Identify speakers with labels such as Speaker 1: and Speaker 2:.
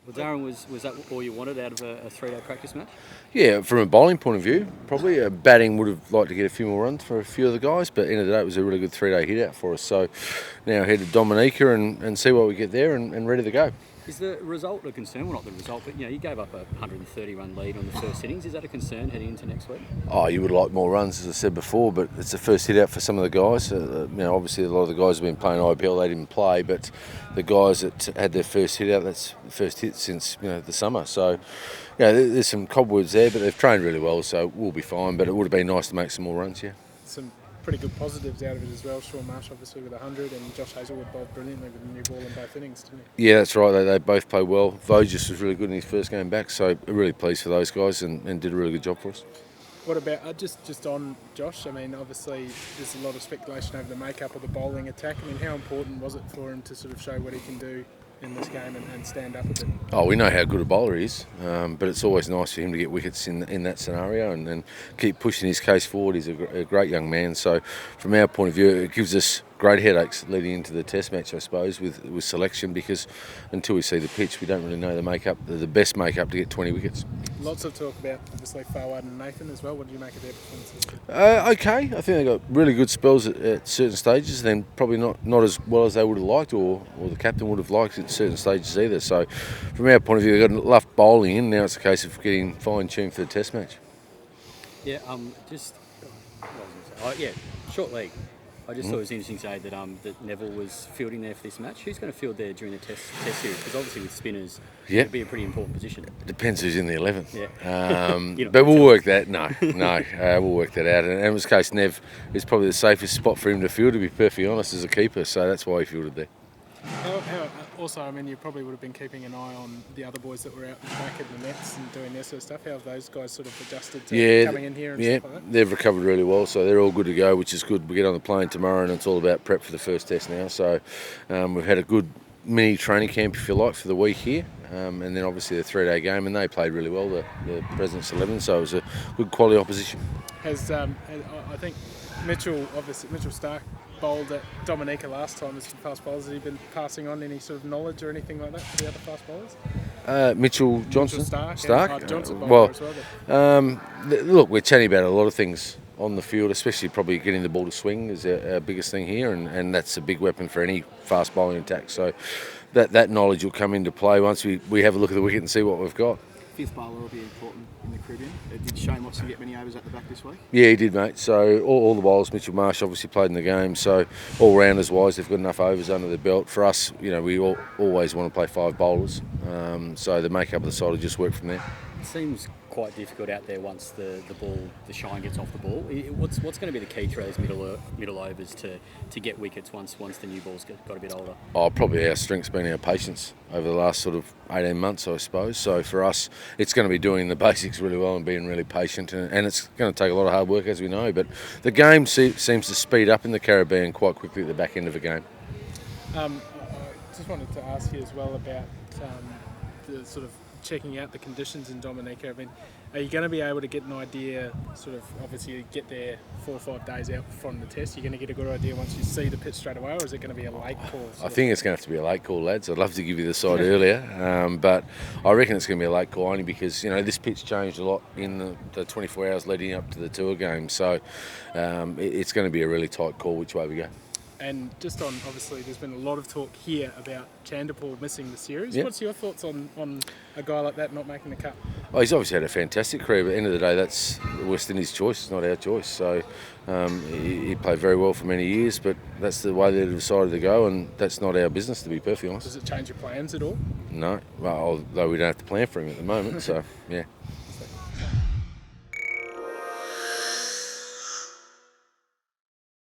Speaker 1: Well, Darren, was that all you wanted out of a 3-day practice match?
Speaker 2: Yeah, from a bowling point of view, probably. Batting would have liked to get a few more runs for a few of the guys, but at the end of the day, it was a really good 3-day hit out for us. So now head to Dominica and see what we get there and ready to go.
Speaker 1: Is the result a concern? Well, not the result, but you gave up a 130-run lead on the first innings. Is that a concern heading into next week?
Speaker 2: Oh, you would like more runs, as I said before, but it's the first hit out for some of the guys. Obviously a lot of the guys have been playing IPL, they didn't play, but the guys that had their first hit out, that's the first hit since the summer. So, there's some cobwebs there, but they've trained really well, so we'll be fine. But it would have been nice to make some more runs, yeah.
Speaker 3: Some pretty good positives out of it as well. Sean Marsh obviously with 100 and Josh Hazelwood bowled brilliantly with a new ball in both innings, didn't he?
Speaker 2: Yeah, that's right. They both played well. Voges was really good in his first game back, so really pleased for those guys and did a really good job for us.
Speaker 3: What about, just on Josh, I mean, obviously there's a lot of speculation over the makeup of the bowling attack. I mean, how important was it for him to sort of show what he can do in this game and stand up a bit?
Speaker 2: Oh, we know how good a bowler he is, but it's always nice for him to get wickets in that scenario and keep pushing his case forward. He's a great young man, so from our point of view, it gives us great headaches leading into the test match, I suppose, with selection, because until we see the pitch, we don't really know the best makeup to get 20 wickets.
Speaker 3: Lots of talk about, obviously, Fawad and Nathan as well. What do you make of their performances?
Speaker 2: Okay, I think they got really good spells at certain stages, and then probably not as well as they would have liked, or the captain would have liked at certain stages either. So from our point of view, they've got enough bowling in. Now it's a case of getting fine-tuned for the test match.
Speaker 1: Yeah, short leg. I just thought it was interesting to say that Neville was fielding there for this match. Who's going to field there during the test series? Because obviously with spinners, it'd be a pretty important position.
Speaker 2: It depends who's in the 11.
Speaker 1: Yeah.
Speaker 2: But we'll work that. We'll work that out. And in this case, Nev is probably the safest spot for him to field, to be perfectly honest, as a keeper. So that's why he fielded there.
Speaker 3: Also, I mean, you probably would have been keeping an eye on the other boys that were out back at the nets and doing their sort of stuff. How have those guys sort of adjusted to coming in here and stuff like that?
Speaker 2: They've recovered really well, so they're all good to go, which is good. We get on the plane tomorrow and it's all about prep for the first test now. So we've had a good mini training camp, if you like, for the week here. And then obviously the 3-day game, and they played really well, the President's 11, so it was a good quality opposition.
Speaker 3: I think Mitchell Stark bowled at Dominica last time as fast bowlers. Has he been passing on any sort of knowledge or anything like that to the other fast bowlers?
Speaker 2: Mitchell Johnson.
Speaker 3: Stark? Johnson bowler as well.
Speaker 2: Look, we're chatting about a lot of things on the field, especially probably getting the ball to swing is our biggest thing here, and that's a big weapon for any fast bowling attack. So that knowledge will come into play once we have a look at the wicket and see what we've got.
Speaker 4: Fifth bowler will be important in the Caribbean. Did Shane Watson get many overs at the back this week?
Speaker 2: Yeah, he did, mate. So all the bowlers, Mitchell Marsh obviously played in the game. So all rounders wise, they've got enough overs under their belt. For us, we always want to play 5 bowlers. So the makeup of the side will just work from there.
Speaker 1: It seems quite difficult out there once the shine gets off the ball. What's going to be the key through those middle overs to get wickets once the new ball's got a bit older?
Speaker 2: Oh, probably our strength's been our patience over the last sort of 18 months, I suppose. So for us, it's going to be doing the basics really well and being really patient, and it's going to take a lot of hard work, as we know. But the game seems to speed up in the Caribbean quite quickly at the back end of a game.
Speaker 3: I just wanted to ask you as well about the sort of checking out the conditions in Dominica. I mean, are you going to be able to get an idea, sort of, obviously you get there 4 or 5 days out from the test, you're going to get a good idea once you see the pitch straight away, or is it going to be a late call?
Speaker 2: I think it's going to have to be a late call, lads. I'd love to give you the side earlier, but I reckon it's going to be a late call only because, this pitch changed a lot in the 24 hours leading up to the tour game, so it's going to be a really tight call which way we go.
Speaker 3: And just on, obviously, there's been a lot of talk here about Chanderpaul missing the series.
Speaker 2: Yep.
Speaker 3: What's your thoughts on a guy like that not making the cut?
Speaker 2: Oh, he's obviously had a fantastic career, but at the end of the day, that's West Indies' choice, it's not our choice. So he played very well for many years, but that's the way they decided to go, and that's not our business, to be perfectly honest.
Speaker 3: Does it change your plans at all?
Speaker 2: No, well, although we don't have to plan for him at the moment, so yeah.